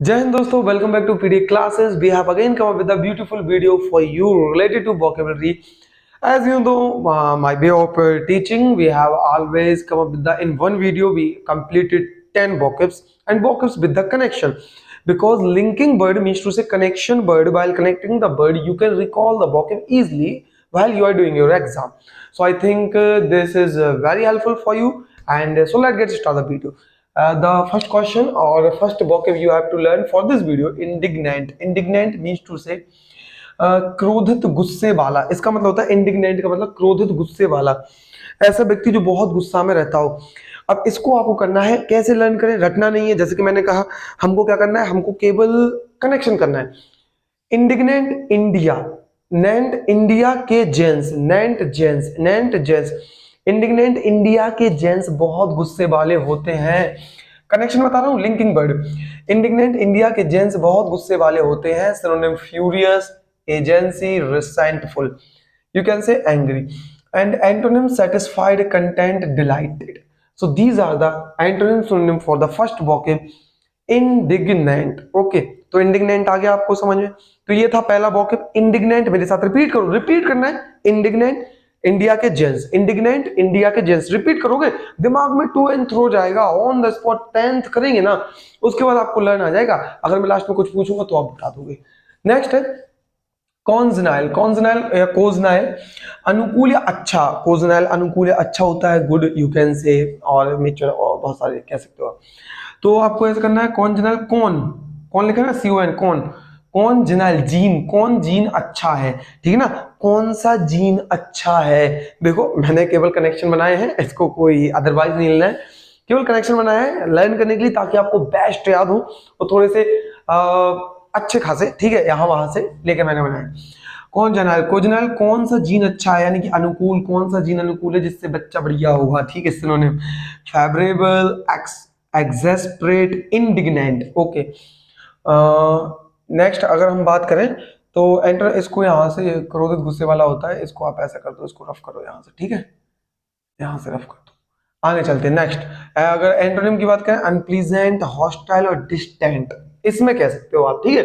Jai Hind दोस्तों, welcome back to PD classes. We have again come up with a beautiful video for you related to vocabulary. As you know, my way of teaching, we have always come up with in one video we completed 10 vocabs and vocabs with the connection. Because linking word means to say connection word. While connecting the word, you can recall the vocab easily while you are doing your exam. So I think this is very helpful for you. And so let's get started the video. The first question or first vocab you have to learn for this video, indignant. Indignant means to say क्रोधित गुस्से वाला. इसका मतलब होता है indignant का मतलब क्रोधित गुस्से वाला, ऐसा व्यक्ति जो बहुत गुस्सा में रहता हो. अब इसको आपको करना है, कैसे लर्न करें, रटना नहीं है. जैसे कि मैंने कहा, हमको क्या करना है, हमको केवल कनेक्शन करना है. इंडिग्नेंट इंडिया, नेंट इंडिया के जेंस, नेंट जेंस, नेंट जेंस. इंडिग्नेंट इंडिया के जेंस बहुत गुस्से वाले होते हैं. कनेक्शन बता रहा हूं, लिंकिंग वर्ड. इंडिग्नेंट इंडिया के जेंस बहुत गुस्से वाले होते हैं. Synonym furious, agency, resentful. You can say angry. And antonym satisfied, content, delighted. So these are the antonym synonym for the first vocab indignant. Okay, तो indignant आ गया आपको समझ में. तो ये था पहला vocab indignant. मेरे साथ रिपीट करो, रिपीट करना है. indignant इंडिया के जेंस, इंडिग्नेंट इंडिया के जेंस. रिपीट करोगे, दिमाग में टू एंड थ्रो जाएगा. ऑन द स्पॉट 10th करेंगे ना, उसके बाद आपको लर्न आ जाएगा. अगर मैं लास्ट में कुछ पूछूंगा तो आप बता दोगे. नेक्स्ट है कॉन्जनाइल. कॉन्जनाइल या कोजनाइल, अनुकूल या अच्छा. कोजनाइल अनुकूल या अच्छा होता है, गुड यू कैन से, और मेचर, और बहुत सारे कह सकते हो. तो आपको ऐसा करना है, कॉन्जनाइल. कौन, कौन लिखा है ना, CON, कौन. कौन जिनाइल, जीन. कौन जीन अच्छा है, ठीक है ना. कौन सा जीन अच्छा है. देखो मैंने केवल कनेक्शन बनाए हैं, इसको कोई अदरवाइज नहीं लेना है. केवल कनेक्शन बनाया है लर्न करने के लिए, ताकि आपको बेस्ट याद हो और थोड़े से अच्छे खासे, ठीक है, यहाँ वहां से लेकर मैंने बनाया. कौन जनाल, कोजनाल, कौन सा जीन अच्छा है, यानी कि अनुकूल, कौन सा जीन अनुकूल है जिससे बच्चा बढ़िया होगा, ठीक है. Synonym favourable, exasperate, indignant. Okay, next अगर हम बात करें तो एंटर, इसको यहाँ से क्रोधित गुस्से वाला होता है, इसको आप ऐसा कर दो, इसको रफ करो यहाँ से, ठीक है, यहाँ से रफ कर दो. आगे चलते हैं. नेक्स्ट अगर एंटोनिम की बात करें, अनप्लीजेंट, हॉस्टाइल और डिस्टेंट, इसमें कह सकते हो आप, ठीक है.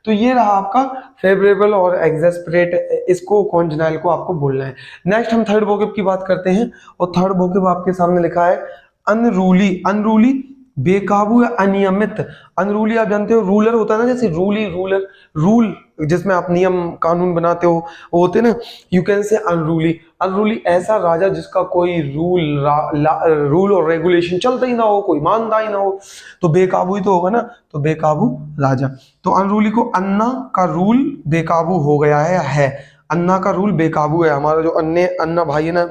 तो ये रहा आपका फेवरेबल और एक्सेस्परेट, इसको कॉन्जनाइल को आपको बोलना है. नेक्स्ट हम थर्ड वोकेब की बात करते हैं, और थर्ड वोकेब आपके सामने लिखा है अनरूली. अनरूली बेकाबू या अनियमित. अनरूली आप जानते हो, रूलर होता है ना, जैसे रूली, रूलर, रूल जिसमें आप नियम कानून बनाते हो, वो होते हैं ना. You can say unruly. Unruly ऐसा राजा जिसका कोई रूल और रेगुलेशन चलता ही ना हो, कोई मानता ही ना हो, तो बेकाबू ही तो होगा ना. तो बेकाबू राजा. तो अनरूली को अन्ना का रूल बेकाबू हो गया है. अन्ना का रूल बेकाबू है. हमारा जो अन्ना भाई है ना,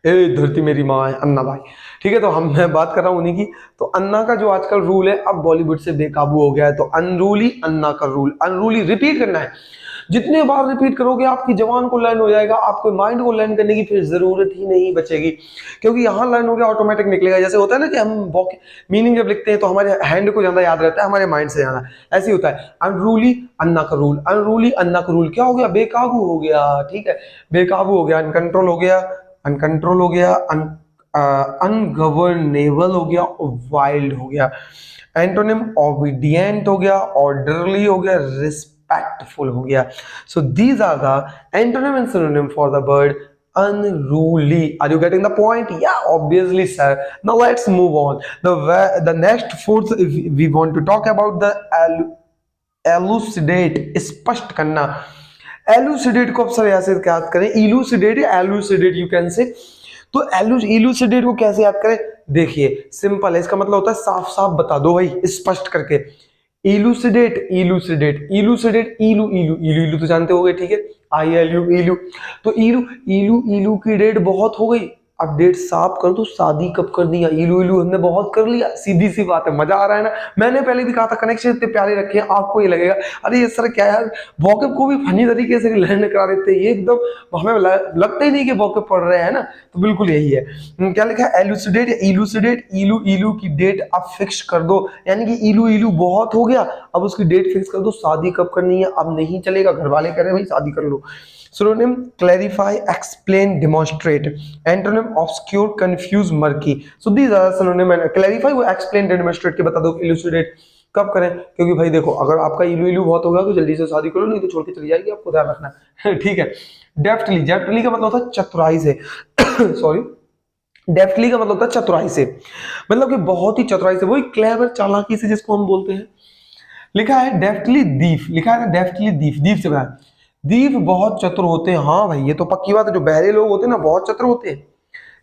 ए धरती मेरी माँ है, अन्ना भाई, ठीक है. तो मैं बात कर रहा हूँ उन्हीं की. तो अन्ना का जो आजकल रूल है, अब बॉलीवुड से बेकाबू हो गया है. तो अनरूली, अन्ना का रूल. अनरूली रिपीट करना है. जितने बार रिपीट करोगे आपकी जबान को लर्न हो जाएगा, आपको माइंड को लर्न करने की फिर जरूरत ही नहीं बचेगी, क्योंकि यहाँ लर्न हो गया, ऑटोमेटिक निकलेगा. जैसे होता है ना कि हम मीनिंग जब लिखते हैं तो हमारे हैंड को ज्यादा याद रहता है, हमारे माइंड से ज्यादा. ऐसे ही होता है. अनरूली, अन्ना का रूल. अनरूली, अन्ना का रूल क्या हो गया, बेकाबू हो गया, ठीक है. बेकाबू हो गया, अनकंट्रोल हो गया, अनकंट्रोल हो गया, अनगवर्नेबल हो गया, वाइल्ड हो गया. एंटोनिम ओबीडिएंट हो गया, ऑर्डरली हो गया, रिस्पेक्टफुल हो गया. So these are the antonym and synonym for the word unruly. Are you getting the point? Yeah, obviously sir. Now let's move on. The next fourth, we want to talk about the elucidate, स्पष्ट करना. Elucidate को अक्सर ऐसे याद करें, इलूसिडेट या elucidate you can say. तो इलूसिडेट को कैसे याद करें, देखिए सिंपल है. इसका मतलब होता है साफ साफ बता दो भाई, स्पष्ट करके. इलूसिडेट, इलूसिडेट, इलूसिडेट, इलू, इलू, इलू, इलू तो जानते होगे, ठीक है. ILU, इलू. तो इलू, इलू, इलू की डेट बहुत हो गई, अब डेट साफ कर दो, शादी कब कर दिया. इलू इलू हमने बहुत कर लिया, सीधी सी बात है. मजा आ रहा है ना. मैंने पहले भी कहा था कनेक्शन इतने प्यारे रखे हैं, आपको ये लगेगा अरे ये सर क्या यार, वॉकअप को भी फनी तरीके से लर्न करा देते हैं, ये एकदम हमें लगता ही नहीं कि वॉकअप पढ़ रहे हैं ना. तो बिल्कुल यही है. क्या लिखा है, एलुसिडेट या इलूसिडेट. इलू इलू की डेट आप फिक्स कर दो, यानी कि इलू इलू बहुत हो गया, अब उसकी डेट फिक्स कर दो, शादी कब करनी है अब नहीं चलेगा, घर वाले कह रहे हैं भाई शादी कर लो. Synonym clarify, explain, demonstrate. Antonym obscure, confuse, murky. So these are synonym. And clarify वो explain, demonstrate के बता दो, elucidate कब करें? क्योंकि भाई देखो, अगर आपका इलू इलू बहुत होगा तो जल्दी से शादी करो, नहीं तो छोड़ के चली जाएगी, आपको ध्यान रखना है। ठीक है। डेफ्टली, डेफ्टली का मतलब होता है चतुराई से। सॉरी, डेफ्टली का मतलब होता है चतुराई से, मतलब कि बहुत ही चतुराई से, वही क्लेवर, चालाकी से जिसको हम बोलते हैं। लिखा है डेफ्टली दीफ, लिखा है ना डेफ्टली दीफ, दीफ से बनाया। दीफ बहुत चतुर होते हैं। हाँ भाई, ये तो पक्की बात है, जो बहरे लोग होते हैं ना बहुत चतुर होते हैं,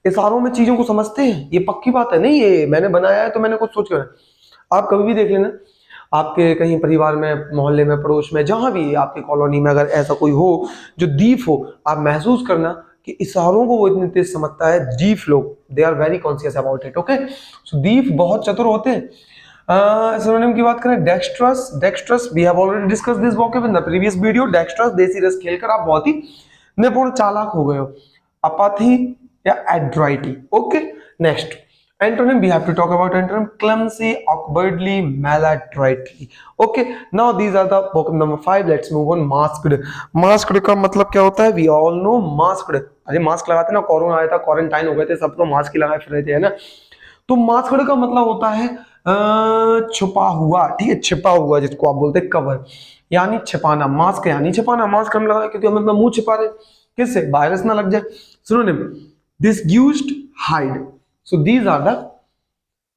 इशारों में चीजों को समझते हैं, ये पक्की बात है। नहीं ये मैंने बनाया है तो मैंने कुछ सोच कर, आप कभी भी देख लेना, आपके कहीं परिवार में, मोहल्ले में, पड़ोस में, जहां भी आपकी कॉलोनी में अगर ऐसा कोई हो जो दीफ हो, आप महसूस करना कि इशारों को वो इतने तेज समझता है। दीफ लोग, they are very conscious about it. Okay, so deft बहुत चतुर होते हैं। सिनोनिम की बात करें, dexterous, dexterous we have already discuss this vocab in the previous video. Dexterous, देसी रस खेलकर आप बहुत ही निपुण, चालाक हो गए हो। अपाथी या एड्राइटी। Okay, next antonym, we have to talk about antonym, clumsy, awkwardly, maladroitly. Okay, now these are the vocab number 5. Let's move on. Masked. Masked का मतलब क्या होता है? We all know masked. अरे मास्क लगाते ना, कोरोना आया था, क्वारंटाइन हो गए थे, सब तो मास्क ही लगाए फिर रहे थे, है ना। तो मास्कड का मतलब होता है छुपा हुआ, ठीक है, छिपा हुआ, जिसको आप बोलते हैं कवर, यानी छिपाना। मास्क यानी छिपाना, मास्क हम लगाए क्योंकि हम अपना मुंह छिपा रहे, किससे? वायरस ना लग जाए। Synonym, disguised, hide. So these are the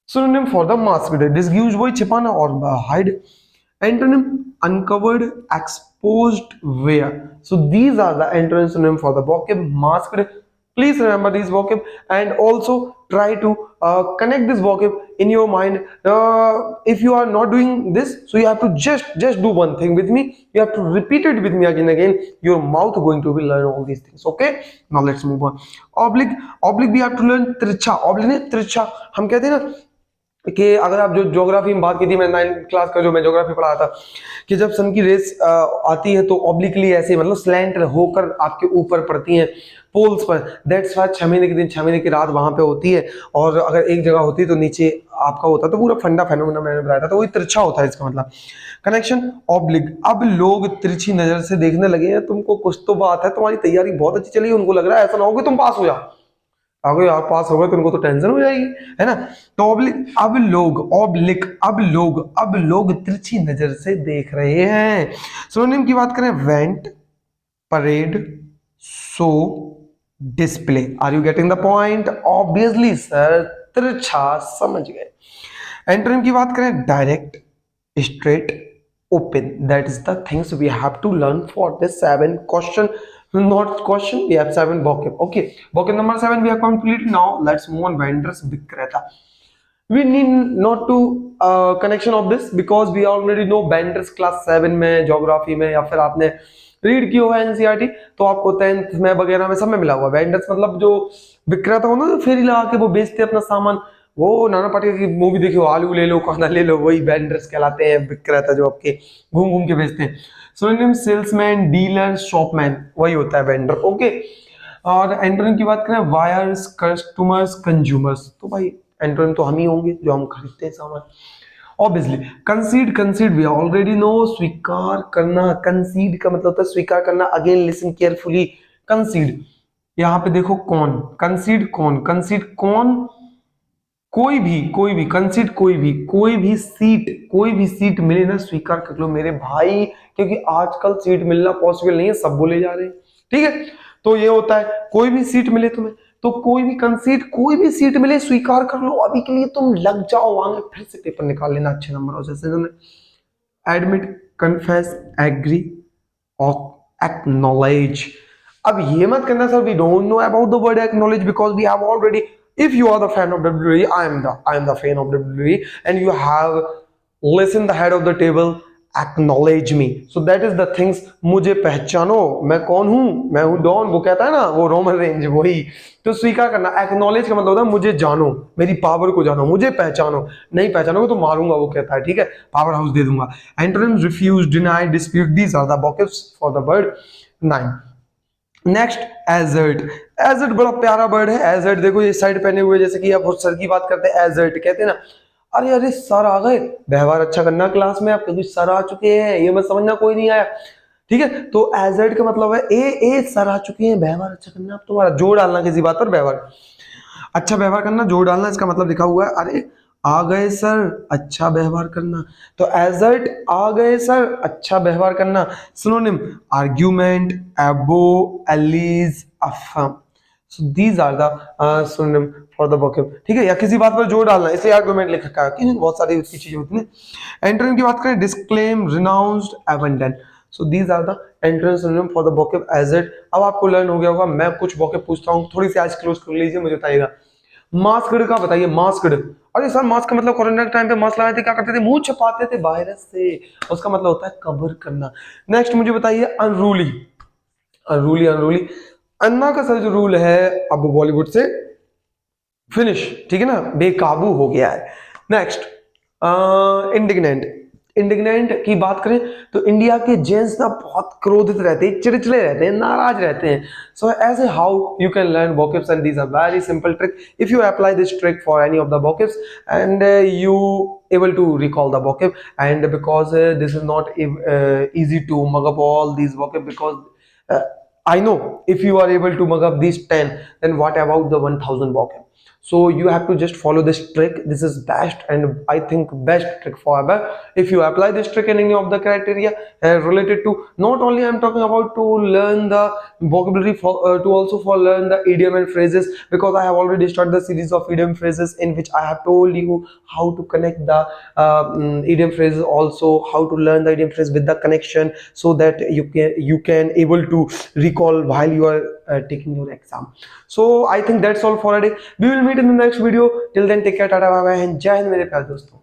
synonym for the masked. Disguised वही छिपाना और hide. Antonym, uncovered, exposed, wear. So these are the antonym synonym for the vocab masked. Please remember these vocab and also try to connect this vocab in your mind. If you are not doing this, so you have to just do one thing with me. You have to repeat it with me again and again. Your mouth going to be learn all these things. Okay, now let's move on. Oblique, oblique we have to learn तिरछा, oblique नहीं तिरछा, हम कहते हैं ना कि अगर आप जो ज्योग्राफी में बात की थी, मैं 9th क्लास का जो मैं ज्योग्राफी पढ़ा था, कि जब सन की रेस आती है तो ऑब्लिकली ऐसे, मतलब स्लैंट होकर आपके ऊपर पड़ती हैं पोल्स पर। दैट्स वाई 6 महीने के दिन 6 महीने की रात वहां पे होती है, और अगर एक जगह होती है तो नीचे आपका होता है, तो पूरा फंडा फेनोमेना मैंने बताया था, तो वही तिरछा होता है इसका मतलब। कनेक्शन, ऑब्लिक, अब लोग तिरछी नजर से देखने लगे हैं तुमको, कुछ तो बात है, तुम्हारी तैयारी बहुत अच्छी चली, उनको लग रहा है ऐसा ना हो कि तुम पास हो जाओ, अगर यार पास हो गए तो उनको तो टेंशन हो जाएगी, है ना। तो ऑब्लिक, अब लोग, ऑब्लिक, अब लोग तिरछी नजर से देख रहे हैं। सिनोनिम की बात करें, vent, parade, show, display. Are you getting the point? Obviously sir, तिरछा समझ गए। एंटोनिम की बात करें, direct, straight, open. That is the things we have to learn for this 7 question, not question, we have 7 vocab. Okay, vocab number 7 we have completed. Now let's move on. Vendors, विक्रेता. We need not to connection of this because we already know vendors class 7 में geography में, या फिर आपने read की हुआ NCERT, तो आपको 10th में वगैरह में सब में मिला हुआ। वेंडर्स मतलब जो विक्रेता हो ना, फेरी लगा के वो बेचते अपना सामान, वो नाना पाटेकर की मूवी देखी हो, आलू ले लो, कांदा ले लो, वही वेंडर्स कहलाते हैं, विक्रेता जो आपके घूम घूम के बेचते हैं। सिनोनिम, सेल्समैन, डीलर, शॉपमैन, वही होता है वेंडर। ओके, और एंटोनिम की बात करें, वायर्स, कस्टमर्स, कंज्यूमर्स, तो भाई एंटोनिम तो हम ही होंगे जो हम खरीदते हैं सामान। Obviously concede, concede we already know, स्वीकार करना। कंसीड का मतलब होता है स्वीकार करना। अगेन लिसन केयरफुली, कंसीड, यहाँ पे देखो कौन, कंसीड कौन, कंसीड कौन, कोई भी कंसीड, कोई भी सीट मिले ना, स्वीकार कर लो मेरे भाई, क्योंकि आजकल सीट मिलना पॉसिबल नहीं है, सब बोले जा रहे हैं, ठीक है। तो ये होता है, कोई भी सीट मिले तुम्हें, तो कोई भी कंसीड, कोई भी सीट मिले स्वीकार कर लो, अभी के लिए तुम लग जाओ आगे, फिर से पेपर निकाल लेना अच्छे नंबर हो। जैसे एडमिट, कन्फेस, एग्री और एक्नॉलेज। अब ये मत करना sir we don't know about the word acknowledge because we have already, if you are the fan of WWE, I am the fan of WWE, and you have listened the head of the table, acknowledge me, so that is the things, मुझे पहचानो, मैं कौन हूं, मैं हूं don, वो कहता है ना वो रोमन रेंज, वही। तो स्वीकार करना, एक्नॉलेज का मतलब होता है मुझे जानो, मेरी पावर को जानो, मुझे पहचानो, नहीं पहचानोगे तो मारूंगा, वो कहता है, ठीक है, पावर हाउस दे दूंगा। Antonyms, refuse, deny, dispute, these are the vocabs for the word 9। Next, assert. Assert बड़ा प्यारा वर्ड है। एजर्ट देखो ये शर्ट पहने हुए, जैसे कि आप सर की बात करते हैं, एजर्ट कहते हैं ना, अरे अरे सर आ गए, व्यवहार अच्छा करना क्लास में, आपके कुछ सर आ चुके हैं, ये मत समझना कोई नहीं आया, ठीक है। तो एजर्ट का मतलब है ए सर आ चुके हैं, व्यवहार अच्छा करना, आप तुम्हारा जोर डालना किसी बात पर, व्यवहार अच्छा व्यवहार करना, जोर डालना, इसका मतलब लिखा हुआ है, अरे आ गए सर, अच्छा व्यवहार करना। तो एजर्ट, आ गए सर, अच्छा व्यवहार करना। Synonym, argument, avow, allege, affirm. So these are the synonym for the vocab. ठीक है, या किसी बात पर जोर डालना, इसलिए आर्गुमेंट लिख रखा है, क्योंकि बहुत सारी उसकी चीजें होती हैं। एंटोनिम की बात करें, disclaim, renounced, abandon. So these are the antonym synonym for the vocab assert. अब आपको लर्न हो गया होगा। मैं कुछ वोकैब पूछता हूँ, थोड़ी सी आज क्लोज कर लीजिए, मुझे बताइएगा। मास्कड का बताइए, मास्कड। अरे सर, मास्क का मतलब कोरोना के टाइम पे मास्क लगाते थे, क्या करते थे, मुंह छुपाते थे वायरस से। उसका मतलब होता है कवर करना। नेक्स्ट मुझे बताइए, अनरूली। अनरूली, अनरूली, अन्ना का सर जो रूल है, अब बॉलीवुड से फिनिश, ठीक है ना, बेकाबू हो गया है। Next, indignant. इंडिग्नेंट की बात करें तो इंडिया के जेंट्स ना बहुत क्रोधित रहते हैं, चिड़चिड़े रहते हैं, नाराज रहते हैं। So as a how you can learn vocabs, and these are very simple trick. If you apply this trick for any of the vocabs, and you able to recall the vocab, and because this is not easy to mug up all these vocab, because uh, I know if you are able to mug up these 10, then what about the 1000 vocab? So you have to just follow this trick. This is best, and I think best trick forever. If you apply this trick in any of the criteria related to, not only I'm talking about to learn the vocabulary, for to also for learn the idiom and phrases, because I have already started the series of idiom phrases in which I have told you how to connect the idiom phrases, also how to learn the idiom phrase with the connection, so that you can able to recall while you are taking your exam. So I think that's all for today. We will meet in the next video. Till then, take care, tata, bye bye, and jai hind मेरे प्यारे दोस्तों।